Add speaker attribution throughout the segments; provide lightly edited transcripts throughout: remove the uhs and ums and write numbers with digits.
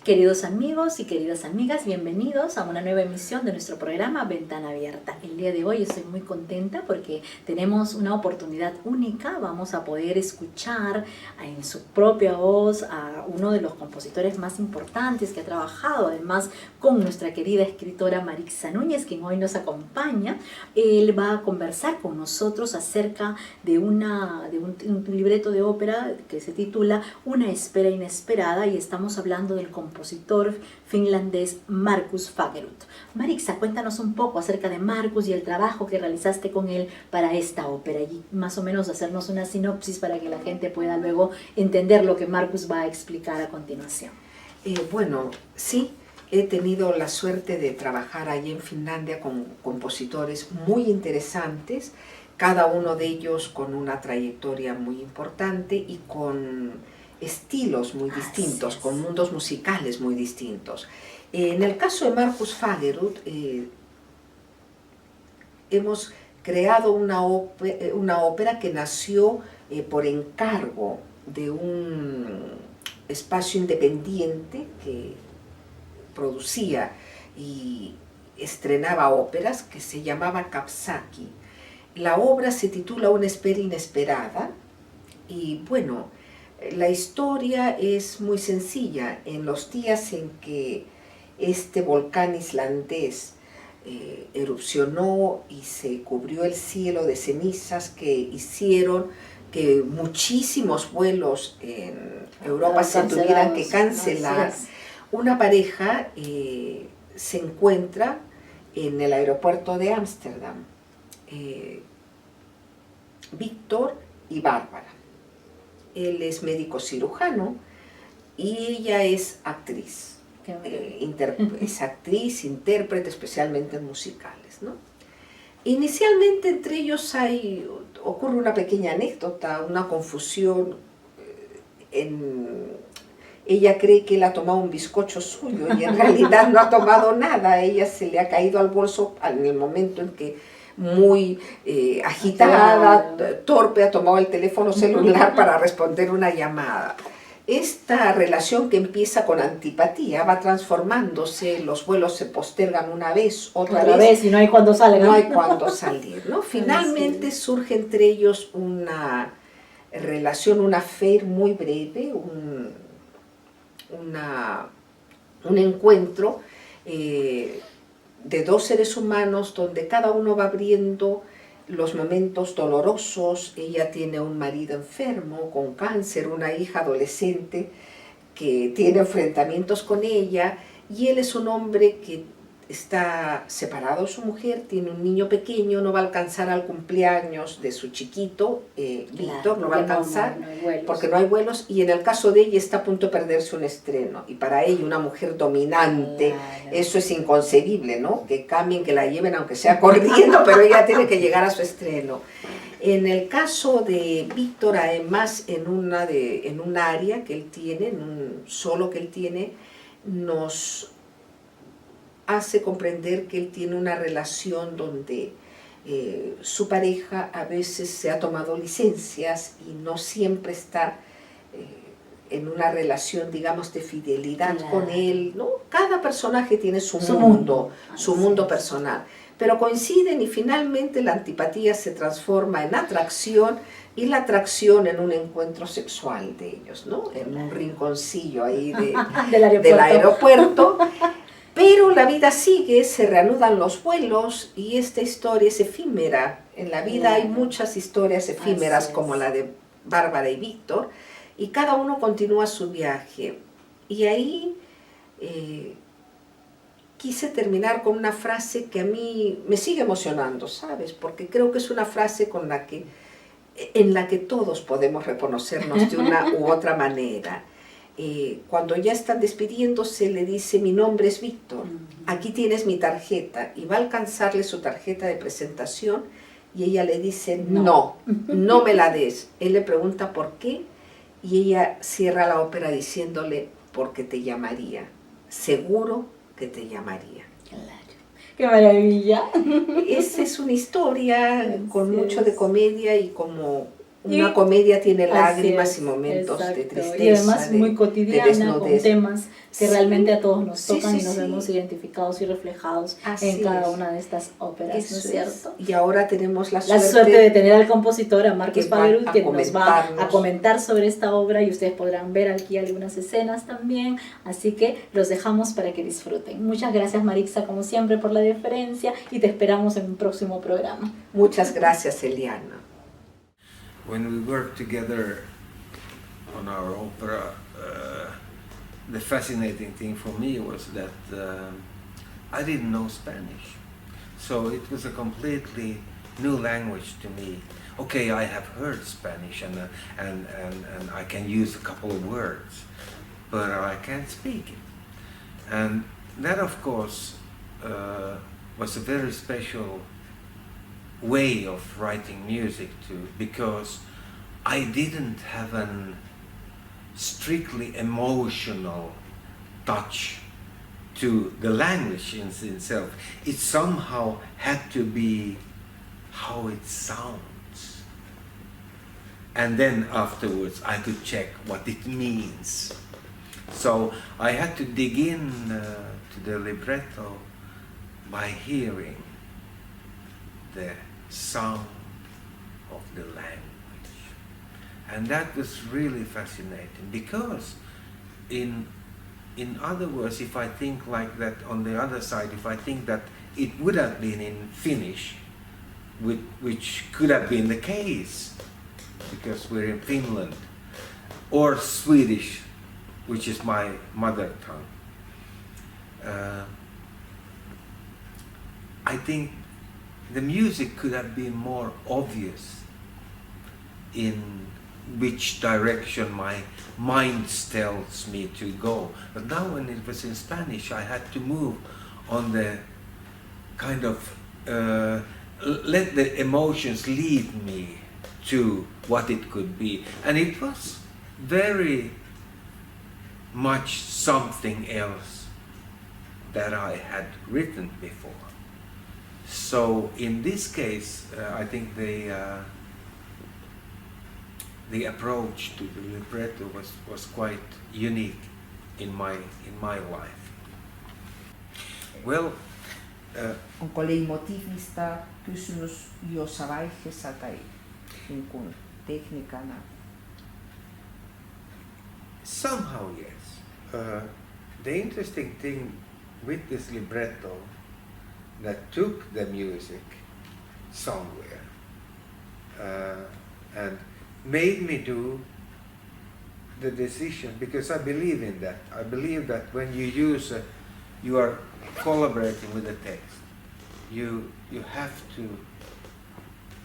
Speaker 1: Queridos amigos y queridas amigas, bienvenidos a una nueva emisión de nuestro programa Ventana Abierta. El día de hoy estoy muy contenta porque tenemos una oportunidad única. Vamos a poder escuchar en su propia voz a uno de los compositores más importantes que ha trabajado además con nuestra querida escritora Maritza Núñez, quien hoy nos acompaña. Él va a conversar con nosotros acerca de un libreto de ópera que se titula Una espera inesperada, y estamos hablando del compositor finlandés Markus Fagerudd. Maritza, cuéntanos un poco acerca de Markus y el trabajo que realizaste con él para esta ópera, y más o menos hacernos una sinopsis para que la gente pueda luego entender lo que Markus va a explicar a continuación.
Speaker 2: Bueno, sí, he tenido la suerte de trabajar allí en Finlandia con compositores muy interesantes, cada uno de ellos con una trayectoria muy importante y con estilos muy distintos, con mundos musicales muy distintos. En el caso de Markus Fagerudd, hemos creado una ópera que nació por encargo de un espacio independiente que producía y estrenaba óperas, que se llamaba Kapsaki. La obra se titula Una espera inesperada y bueno, la historia es muy sencilla. En los días en que este volcán islandés erupcionó y se cubrió el cielo de cenizas que hicieron que muchísimos vuelos en Europa se tuvieran que cancelar, una pareja se encuentra en el aeropuerto de Ámsterdam, Víctor y Bárbara. Él es médico cirujano y ella es actriz. Es actriz, intérprete, especialmente en musicales, ¿no? Inicialmente entre ellos ocurre una pequeña anécdota, una confusión. Ella cree que él ha tomado un bizcocho suyo y en realidad no ha tomado nada. A ella se le ha caído al bolso en el momento en que, muy agitada, torpe, ha tomado el teléfono celular para responder una llamada. Esta relación, que empieza con antipatía, va transformándose. Los vuelos se postergan una vez, otra vez
Speaker 1: y no hay cuándo salir.
Speaker 2: No hay cuándo salir, ¿no? Finalmente surge entre ellos una relación, un affair muy breve, un encuentro de dos seres humanos donde cada uno va abriendo los momentos dolorosos. Ella tiene un marido enfermo con cáncer, una hija adolescente que tiene enfrentamientos con ella, y él es un hombre que está separado de su mujer, tiene un niño pequeño, no va a alcanzar al cumpleaños de su chiquito, Víctor, no va a alcanzar porque no hay vuelos, y en el caso de ella está a punto de perderse un estreno, y para ella, una mujer dominante, eso es inconcebible, ¿no? Que cambien, que la lleven aunque sea corriendo, pero ella tiene que llegar a su estreno. En el caso de Víctor, además, en un área que él tiene, en un solo que él tiene, nos hace comprender que él tiene una relación donde su pareja a veces se ha tomado licencias y no siempre está en una relación, digamos, de fidelidad con él, ¿no? Cada personaje tiene su mundo personal, pero coinciden y finalmente la antipatía se transforma en atracción, y la atracción en un encuentro sexual de ellos, ¿no? En un rinconcillo ahí del aeropuerto. Pero la vida sigue, se reanudan los vuelos y esta historia es efímera. En la vida hay muchas historias efímeras como la de Bárbara y Víctor, y cada uno continúa su viaje. Y ahí quise terminar con una frase que a mí me sigue emocionando, ¿sabes? Porque creo que es una frase en la que todos podemos reconocernos de una u otra manera. Cuando ya están despidiéndose, le dice: mi nombre es Víctor, aquí tienes mi tarjeta, y va a alcanzarle su tarjeta de presentación y ella le dice: no me la des. Él le pregunta por qué y ella cierra la ópera diciéndole: porque te llamaría, seguro que te llamaría.
Speaker 1: ¡Qué maravilla!
Speaker 2: Esa es una historia con mucho de comedia y como Una comedia tiene lágrimas
Speaker 1: es,
Speaker 2: y momentos de
Speaker 1: exacto.
Speaker 2: tristeza.
Speaker 1: Y además muy
Speaker 2: de
Speaker 1: cotidiana, con
Speaker 2: desnudez.
Speaker 1: temas que
Speaker 2: Sí,
Speaker 1: realmente a todos nos
Speaker 2: sí,
Speaker 1: tocan
Speaker 2: sí,
Speaker 1: y nos
Speaker 2: sí.
Speaker 1: vemos identificados y reflejados
Speaker 2: Así
Speaker 1: en cada
Speaker 2: es.
Speaker 1: una de estas óperas, ¿no
Speaker 2: Eso
Speaker 1: es cierto?
Speaker 2: Y ahora tenemos la
Speaker 1: suerte de tener al compositor, a Markus
Speaker 2: que va
Speaker 1: Fagerudd,
Speaker 2: a
Speaker 1: que nos va a
Speaker 2: comentarnos.
Speaker 1: comentar sobre esta obra y ustedes podrán ver aquí algunas escenas también, así que los dejamos para que disfruten. Muchas gracias, Maritza, como siempre, por la deferencia y te esperamos en un próximo programa.
Speaker 2: Muchas gracias, Eliana.
Speaker 3: When we worked together on our opera, the fascinating thing for me was that I didn't know Spanish. So it was a completely new language to me. Okay, I have heard Spanish and I can use a couple of words, but I can't speak it. And that, of course, was a very special way of writing music too, because I didn't have an strictly emotional touch to the language in itself. It somehow had to be how it sounds. And then afterwards I could check what it means. So I had to dig in to the libretto by hearing the sound of the language. And that was really fascinating, because in other words, if I think like that on the other side, if I think that it would have been in Finnish, which could have been the case, because we're in Finland, or Swedish, which is my mother tongue, I think the music could have been more obvious in which direction my mind tells me to go. But now when it was in Spanish, I had to move on the kind of, let the emotions lead me to what it could be. And it was very much something else that I had written before. So in this case, I think the approach to the libretto was quite unique in my life. Well,
Speaker 2: onko leitmotiivista kysymys jossain vaiheessa tai niin kuin tekniikana?
Speaker 3: Somehow yes. The interesting thing with this libretto that took the music somewhere and made me do the decision, because I believe in that. I believe that when you are collaborating with the text, you have to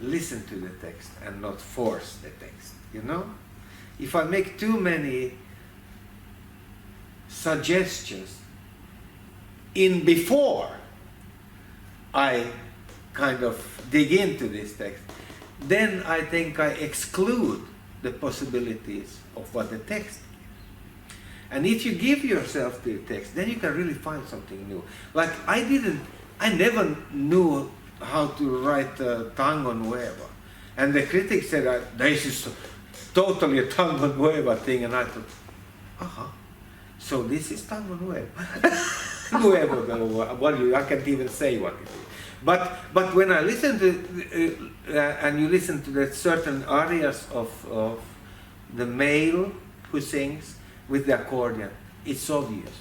Speaker 3: listen to the text and not force the text, you know? If I make too many suggestions in before I kind of dig into this text, then I think I exclude the possibilities of what the text gives. And if you give yourself to the text, then you can really find something new. Like I never knew how to write tango nueva. And the critics said, this is totally a tango nueva thing, and I thought, so this is tango nueva. Nuevo, I can't even say what it is. But when I listen to and you listen to the certain arias of the male who sings with the accordion, it's obvious.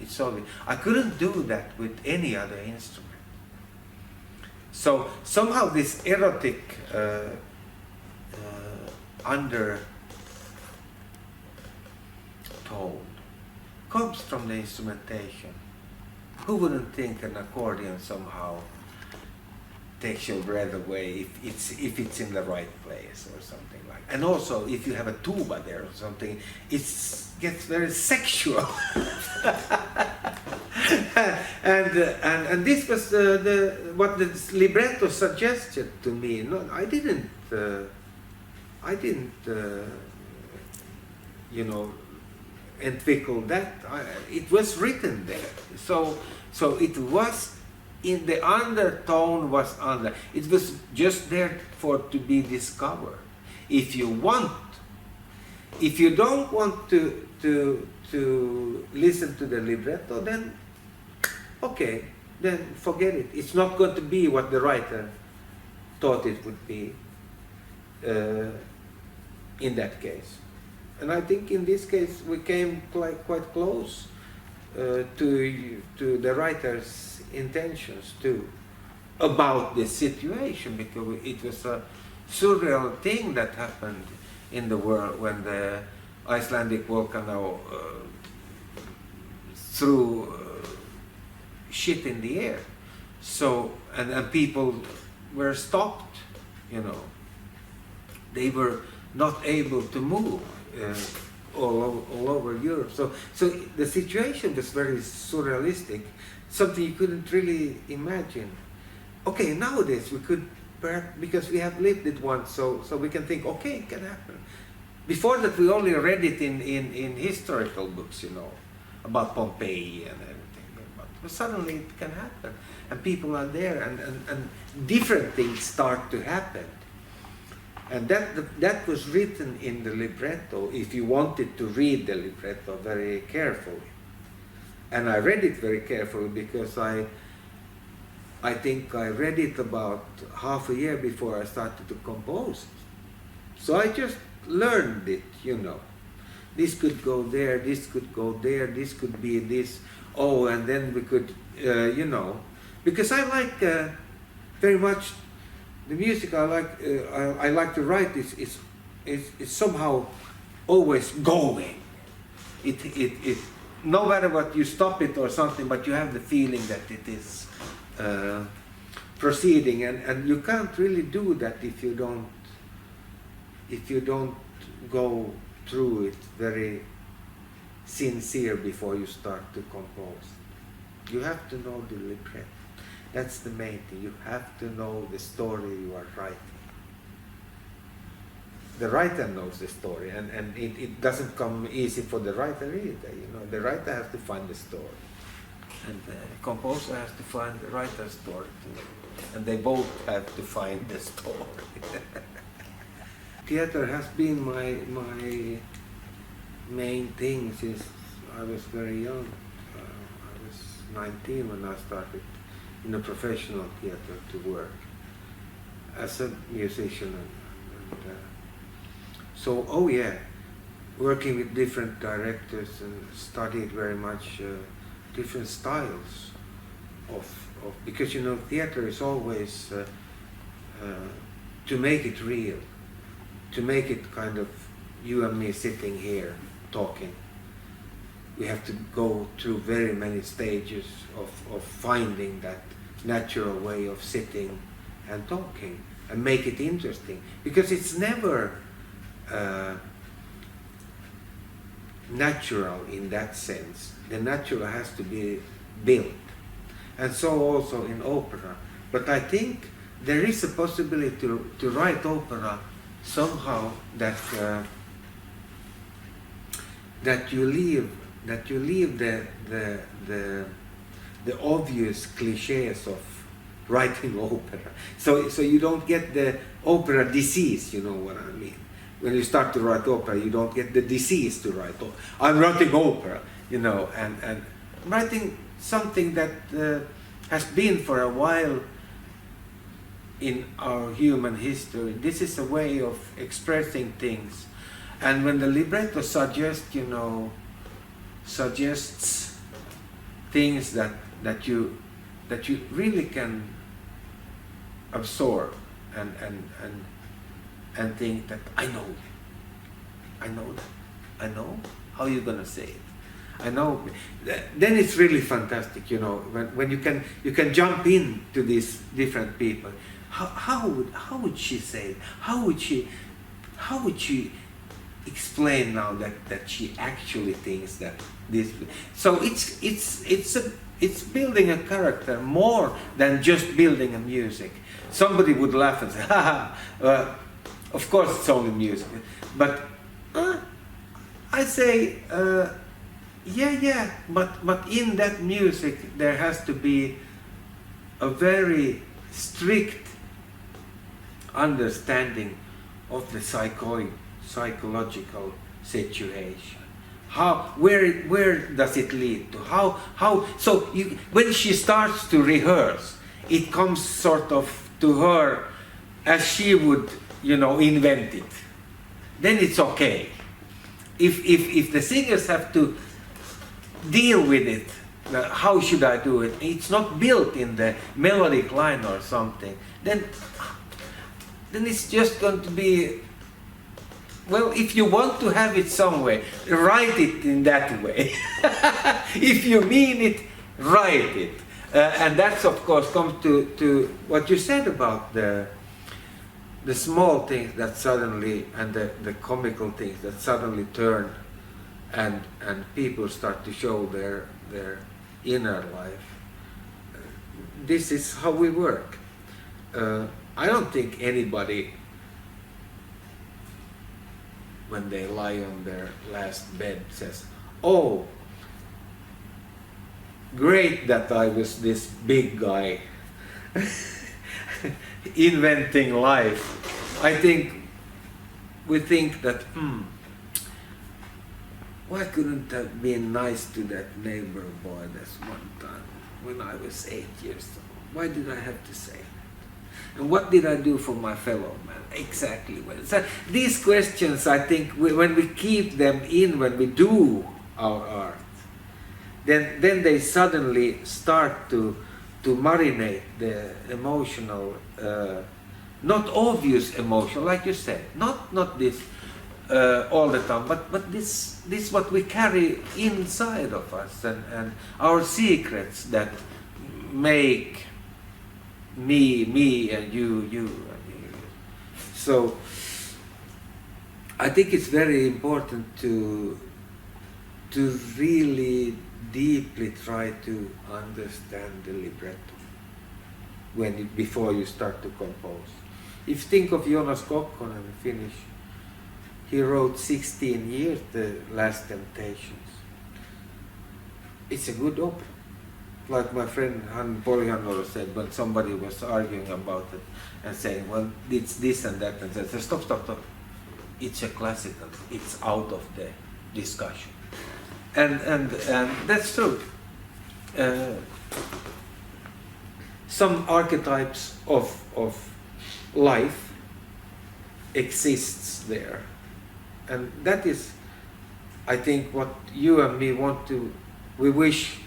Speaker 3: It's obvious. I couldn't do that with any other instrument. So somehow this erotic undertone comes from the instrumentation. Who wouldn't think an accordion somehow takes your breath away if it's in the right place or something like that. And also if you have a tuba there or something, it gets very sexual. and this was what the libretto suggested to me. No, I didn't entwickle that. It was written there. So it was in the undertone was under. It was just there to be discovered. if you want. If you don't want to listen to the libretto, then okay, then forget it. It's not going to be what the writer thought it would be in that case. And I think in this case we came quite close to the writer's intentions too about this situation, because it was a surreal thing that happened in the world when the Icelandic volcano threw shit in the air. So, and people were stopped, you know. They were not able to move all over Europe. So the situation was very surrealistic, something you couldn't really imagine. Okay, nowadays we could, perhaps, because we have lived it once, so we can think, okay, it can happen. Before that, we only read it in historical books, you know, about Pompeii and everything. But suddenly it can happen, and people are there, and different things start to happen. And that was written in the libretto, if you wanted to read the libretto very carefully. And I read it very carefully because I think I read it about half a year before I started to compose. So I just learned it, you know. This could go there, this could go there, this could be this. Oh, and then we could, you know, because I like very much the music I like to write is somehow always going. It no matter what, you stop it or something, but you have the feeling that it is proceeding, and you can't really do that if you don't go through it very sincere before you start to compose. You have to know the libretto. That's the main thing. You have to know the story you are writing. The writer knows the story, and it doesn't come easy for the writer either. You know, the writer has to find the story, and the composer has to find the writer's story too. And they both have to find the story. Theater has been my main thing since I was very young. I was 19 when I started in a professional theater to work as a musician. So, oh yeah, working with different directors and studied very much different styles of because, you know, theater is always to make it real, to make it kind of you and me sitting here talking. We have to go through very many stages of finding that natural way of sitting and talking and make it interesting, because it's never natural in that sense. The natural has to be built, and so also in opera. But I think there is a possibility to write opera somehow that you leave the obvious cliches of writing opera. So you don't get the opera disease, you know what I mean. When you start to write opera, you don't get the disease to write opera. I'm writing opera, you know, and writing something that has been for a while in our human history. This is a way of expressing things. And when the libretto suggests things that you really can absorb and think that I know how you're gonna say it. I know. Then it's really fantastic, you know, when you can jump into these different people. How would she say it? How would she explain now that she actually thinks that this? So it's building a character more than just building a music. Somebody would laugh and say, "Ha, of course it's only music," but I say, yeah, but in that music there has to be a very strict understanding of the psychological situation. Where does it lead to? So when she starts to rehearse, it comes sort of to her as she would, invent it. Then it's okay. If the singers have to deal with it, how should I do it? It's not built in the melodic line or something. Then it's just going to be, well, if you want to have it some way, write it in that way. If you mean it, write it. And that's, of course, comes to what you said about the small things that suddenly, and the comical things that suddenly turn, and people start to show their inner life. This is how we work. I don't think anybody, when they lie on their last bed, says, "Oh, great that I was this big guy inventing life." I think we think that, why couldn't it have been nice to that neighbor boy this one time when I was 8 years old? Why did I have to say that? And what did I do for my fellow man? Exactly. So these questions, I think, when we keep them in, when we do our art, then they suddenly start to marinate the emotional, not obvious emotion, like you said, not this all the time, but this what we carry inside of us, and our secrets that make me and you and you. So I think it's very important to really deeply try to understand the libretto before you start to compose. If you think of Jonas Kokkonen, Finnish, he wrote 16 years, The Last Temptations. It's a good opera. Like my friend Pauli Hannolo said, when somebody was arguing about it and saying, well, it's this and that, and said, stop. It's a classical. It's out of the discussion. And that's true. Some archetypes of life exists there. And that is, I think, what you and me we wish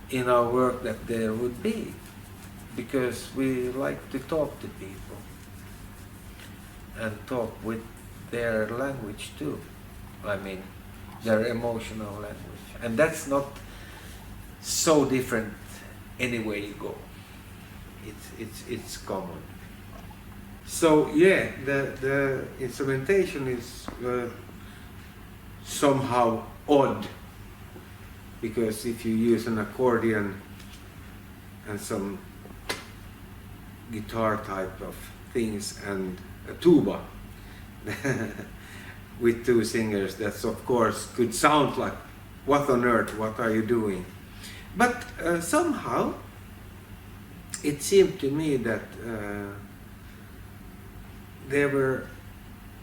Speaker 3: in our work that there would be, because we like to talk to people and talk with their language too. I mean, their emotional language. And that's not so different anywhere you go. It's common. So yeah, the instrumentation is somehow odd, because if you use an accordion and some guitar type of things and a tuba with two singers, that's of course could sound like, what on earth, what are you doing? But somehow it seemed to me that there were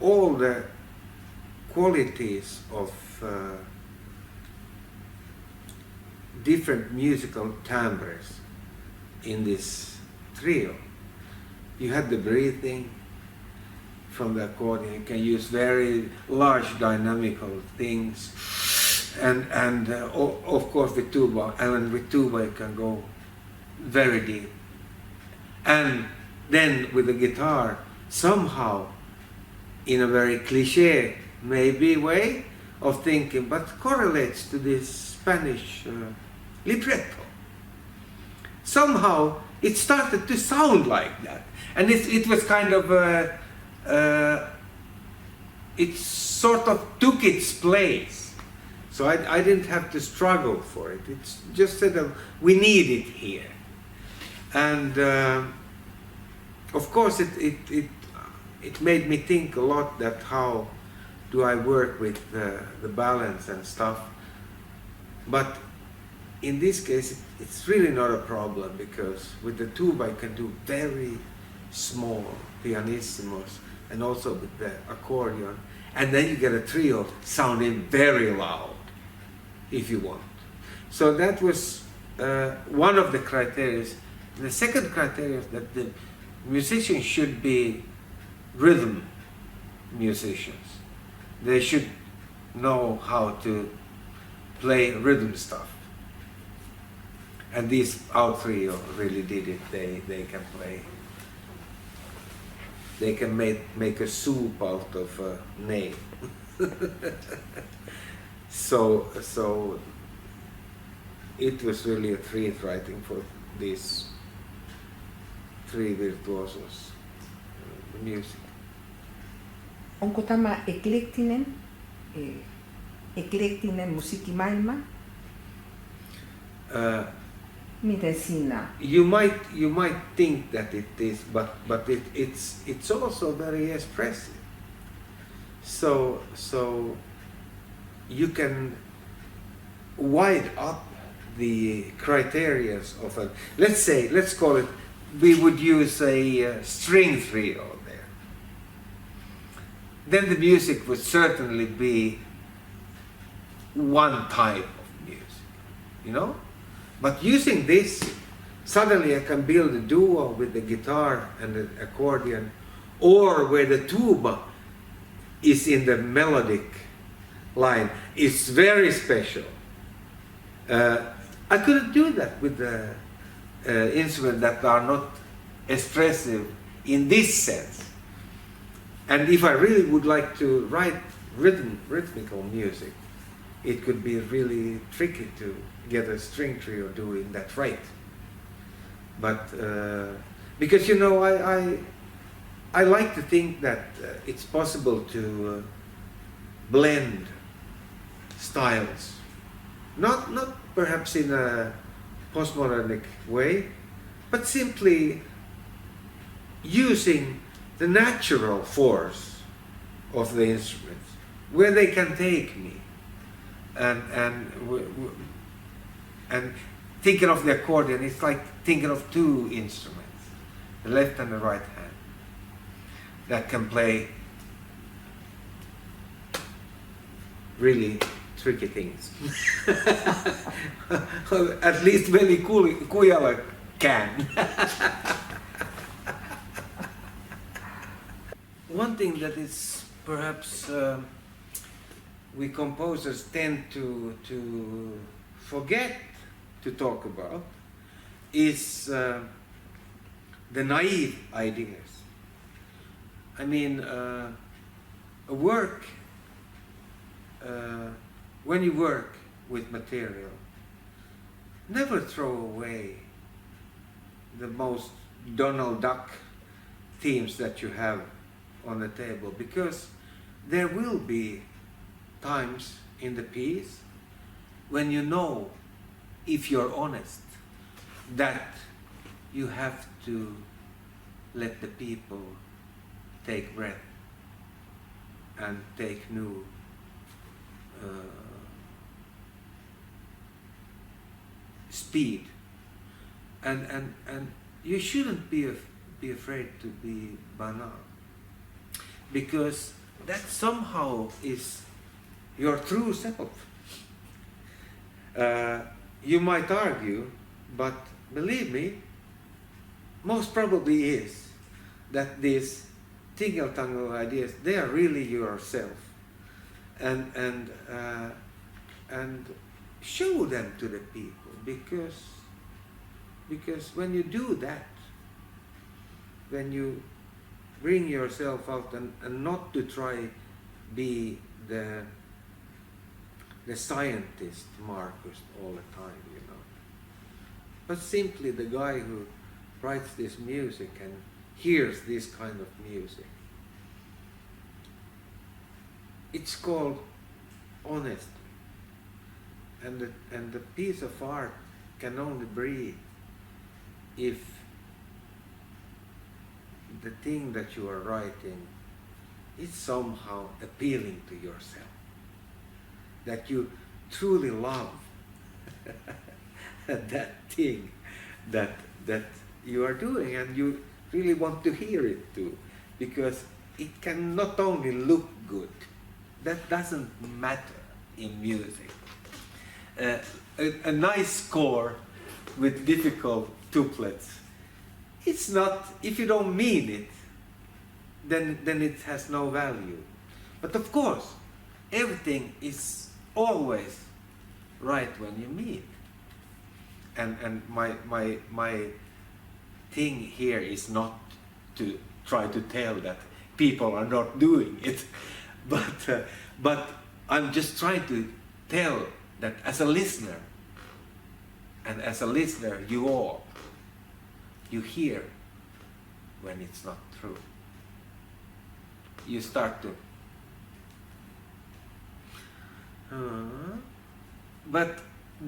Speaker 3: all the qualities of different musical timbres in this trio. You had the breathing from the accordion. You can use very large dynamical things, and of course with tuba. And with tuba you can go very deep. And then with the guitar, somehow, in a very cliché maybe way of thinking, but correlates to this Spanish libretto. Somehow it started to sound like that, and it was kind of it sort of took its place. So I didn't have to struggle for it. It's just said we need it here, and of course it made me think a lot that how do I work with the balance and stuff. But in this case, it's really not a problem, because with the tuba I can do very small pianissimos, and also with the accordion, and then you get a trio sounding very loud if you want. So that was one of the criteria. The second criteria is that the musicians should be rhythm musicians. They should know how to play rhythm stuff. And these all three really did it. They can play. They can make a soup out of a name. So it was really a treat writing for these three virtuosos music.
Speaker 2: Onko tämä eklektinen musiikkimaailma? Miten siinä?
Speaker 3: You might think that it is, but it's also very expressive. So you can wide up the criteria of a, let's call it, we would use a string trio there. Then the music would certainly be one type of music, you know? But using this, suddenly I can build a duo with the guitar and the accordion, or where the tuba is in the melodic line. It's very special. I couldn't do that with the instruments that are not expressive in this sense. And if I really would like to write rhythmical music, it could be really tricky to get a string trio doing that right. But because you know, I like to think that it's possible to blend styles, not perhaps in a postmodernic way, but simply using the natural force of the instruments, where they can take me, and thinking of the accordion, it's like thinking of two instruments, the left and the right hand, that can play really tricky things. At least Veli Kujala can. One thing that is perhaps we composers tend to forget to talk about is the naive ideas. I mean, a work, when you work with material, never throw away the most Donald Duck themes that you have on the table, because there will be times in the piece when you know, if you're honest, that you have to let the people take breath and take new speed, and you shouldn't be afraid to be banal, because that somehow is your true self. You might argue, but believe me, most probably is that these tingle-tangle ideas, they are really yourself, and show them to the people, because when you do that, when you bring yourself out and not to try be the scientist Markus all the time, you know, but simply the guy who writes this music and hears this kind of music. It's called honesty, and the piece of art can only breathe if the thing that you are writing is somehow appealing to yourself, that you truly love that thing that you are doing, and you really want to hear it too, because it can not only look good. That doesn't matter in music. A nice score with difficult tuplets, it's not, if you don't mean it, then it has no value. But of course, everything is always right when you mean. And my thing here is not to try to tell that people are not doing it, but I'm just trying to tell that as a listener, and as a listener, you hear when it's not true. You start to. But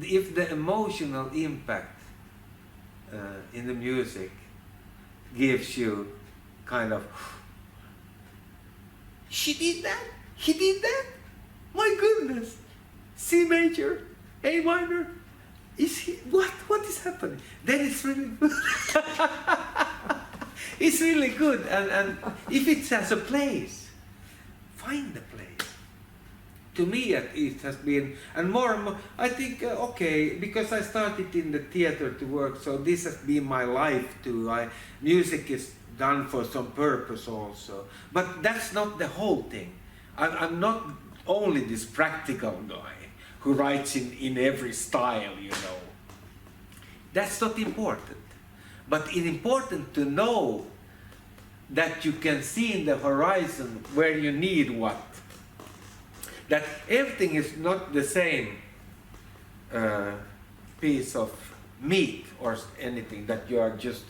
Speaker 3: if the emotional impact in the music gives you kind of, she did that, he did that, my goodness, C major, A minor, what is happening? Then it's really good. It's really good, and if it has a place, find the place. To me, it has been, and more, I think, okay, because I started in the theater to work, so this has been my life too. Music is done for some purpose also, but that's not the whole thing. I'm not only this practical guy who writes in every style, you know. That's not important. But it's important to know that you can see in the horizon where you need what. That everything is not the same piece of meat or anything that you are just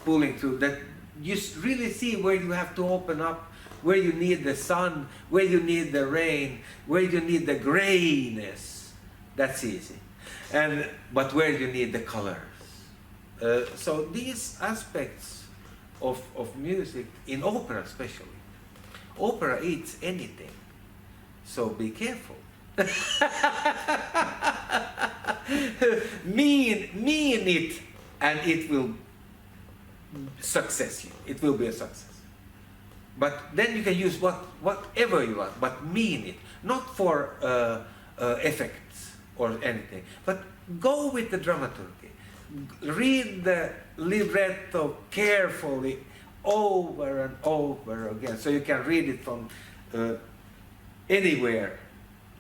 Speaker 3: pulling through. That you really see where you have to open up, where you need the sun, where you need the rain, where you need the grayness. That's easy. But where you need the colors. So these aspects of music, in opera especially, opera eats anything. So be careful. mean it, and it will success you. It will be a success. But then you can use whatever you want, but mean it. Not for effects or anything, but go with the dramaturgy. Read the libretto carefully over and over again, so you can read it from anywhere.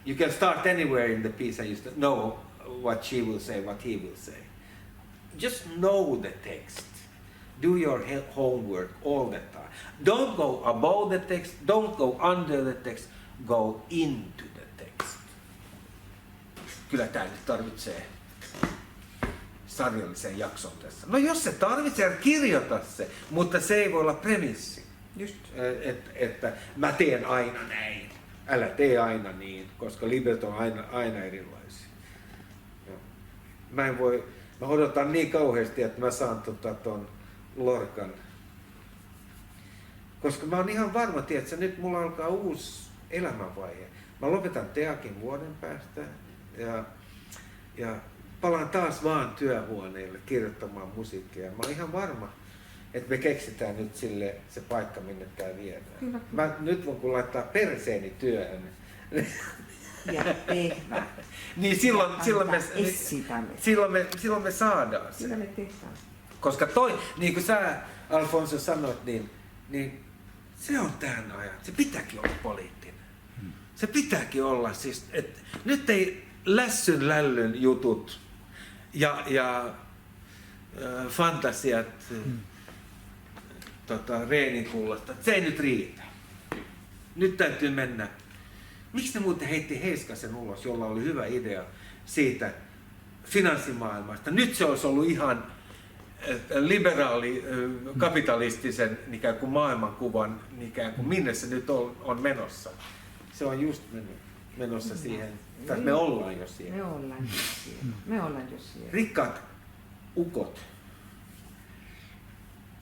Speaker 3: You can start anywhere in the piece and you know what she will say, what he will say. Just know the text. Do your homework all the time. Don't go above the text, don't go under the text, go into the text. Kyllä tämä nyt tarvitsee sarjallisen jakson tässä. No jos se tarvitsee, kirjoita se, mutta se ei voi olla premissi. Just, että mä teen aina näin. Älä tee aina niin, koska libret on aina erilaisia. Mä odotan niin kauheasti, että mä saan ton Lorcan. Koska mä oon ihan varma, että nyt mulla alkaa uusi elämänvaihe. Mä lopetan teakin vuoden päästä ja palaan taas vaan työhuoneelle kirjoittamaan musiikkia. Mä oon ihan varma, että me keksitään nyt sille se paikka, minne tää viedään. Mä nyt kun laittaa perseeni työhön.
Speaker 2: Ja tehdä.
Speaker 3: Niin silloin me saadaan se.
Speaker 2: Sitä me tehdään.
Speaker 3: Koska niin kuin sä Alfonso sanoit, niin se on tämän ajan. Se pitääkin olla poliittinen. Se pitääkin olla siis, että nyt ei lässyn lällyn jutut ja fantasiat reeninkullasta, se ei nyt riitä. Nyt täytyy mennä. Miksi ne muuten heitti Heiskasen ulos, jolla oli hyvä idea siitä finanssimaailmasta? Nyt se olisi ollut ihan liberaali, kapitalistisen ikään kuin maailmankuvan, ikään kuin minne se nyt on menossa. Se on just menossa siihen, tai me ollaan jo siellä.
Speaker 2: Me ollaan jo siellä.
Speaker 3: Rikkaat ukot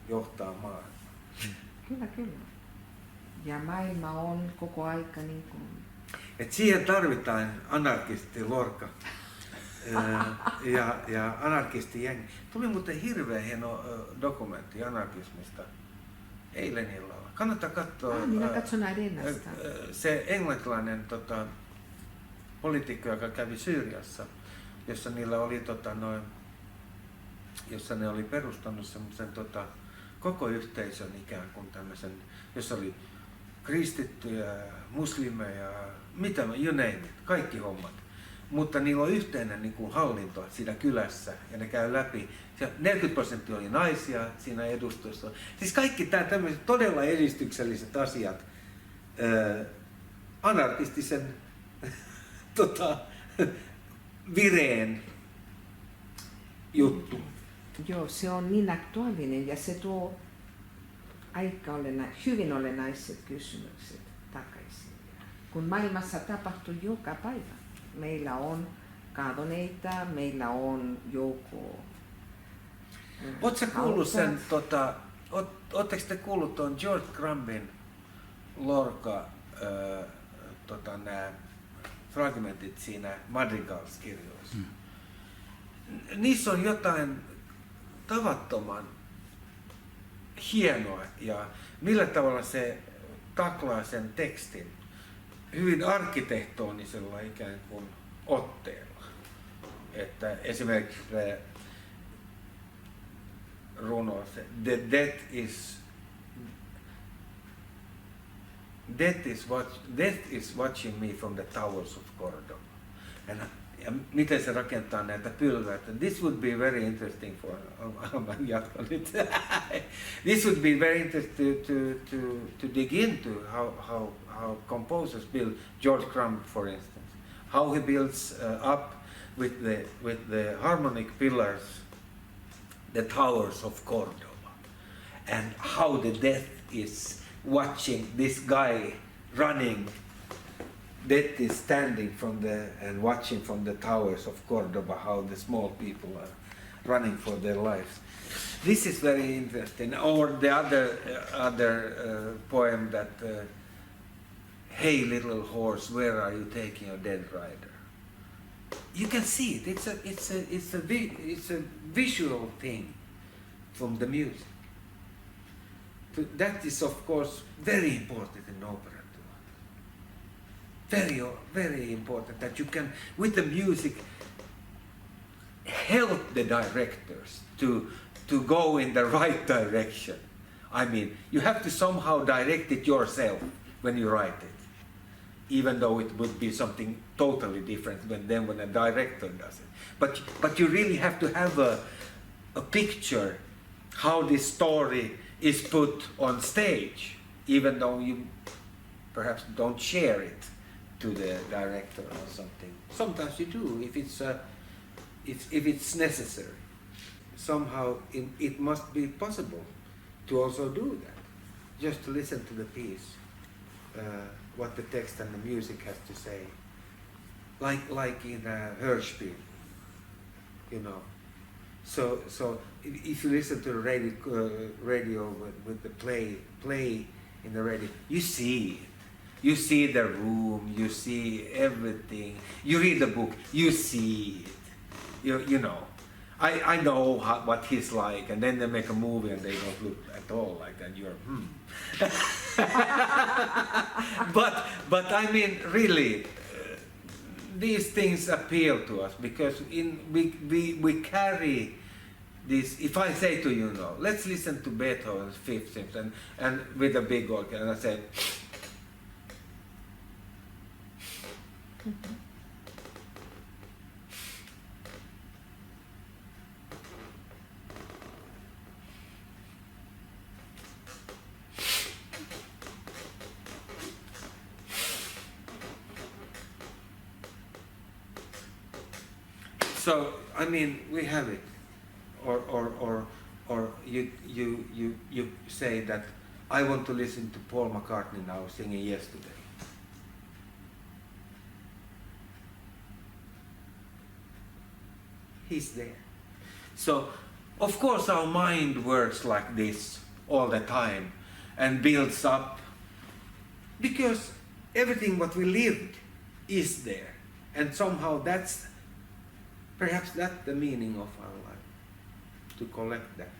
Speaker 3: johtaa maailmaa.
Speaker 2: Kyllä. Ja maailma on koko aika niin kuin...
Speaker 3: Et siihen tarvitaan anarkisti Lorca ja anarkisti jengi. Tuli muuten hirveän hieno dokumentti anarkismista eilen illalla. Kannattaa katsoa
Speaker 2: Minä katson arenasta.
Speaker 3: se englantilainen poliitikko, joka kävi Syyriassa, jossa niillä oli jossa ne oli perustanut semmoisen koko yhteisön ikään kuin tämmöisen, jossa oli kristittyjä, muslimeja, mitä, you name it, kaikki hommat. Mutta niillä on yhteinen niin kuin hallinto siinä kylässä ja ne käy läpi. 40% oli naisia siinä edustussa. Siis kaikki tämmöiset todella edistykselliset asiat, anarkistisen vireen juttu.
Speaker 2: Joo, se on niin aktuaalinen ja se tuo hyvin olennaiset kysymykset takaisin. Kun maailmassa tapahtuu joka päivä. Meillä on kadonneita, meillä on joukko.
Speaker 3: Oletko kuullut sen, ootteko te kuullut tuon George Crumbin Lorca, nämä fragmentit siinä Madrigals-kirjoissa? Niissä on jotain tavattoman hienoa ja millä tavalla se taklaa sen tekstin hyvin arkkitehtonisella ikään kuin otteella. Että esimerkiksi runo, death is watching me from the towers of Cordoba. Ja miten se rakentaa näitä pylväitä. This would be very interesting for This would be very interesting to dig into how composers build. George Crumb, for instance, how he builds up with the harmonic pillars the towers of Cordoba, and how the death is watching this guy running. Death is standing and watching from the towers of Cordoba how the small people are running for their lives. This is very interesting. Or the other poem that, hey little horse, where are you taking your dead rider? You can see it. It's a visual thing from the music. That is of course very important in opera. Very, very important that you can, with the music, help the directors to go in the right direction. I mean, you have to somehow direct it yourself when you write it, even though it would be something totally different when a director does it. But you really have to have a picture how this story is put on stage, even though you perhaps don't share it to the director or something. Sometimes you do if it's necessary. Somehow it must be possible to also do that. Just to listen to the piece, what the text and the music has to say. Like in a Hörspiel, you know. So if you listen to the radio with the play in the radio, you see it. You see the room, you see everything. You read the book, you see it. You know. I know what he's like, and then they make a movie and they don't look at all like that. You're but I mean, really, these things appeal to us because we carry this. If I say to you, no, let's listen to Beethoven's Fifth Symphony and with a big orchestra, and I say. So I mean, we have it, or you say that I want to listen to Paul McCartney now singing Yesterday. He's there. So, of course, our mind works like this all the time and builds up because everything what we lived is there, and somehow perhaps that's the meaning of our life, to collect that.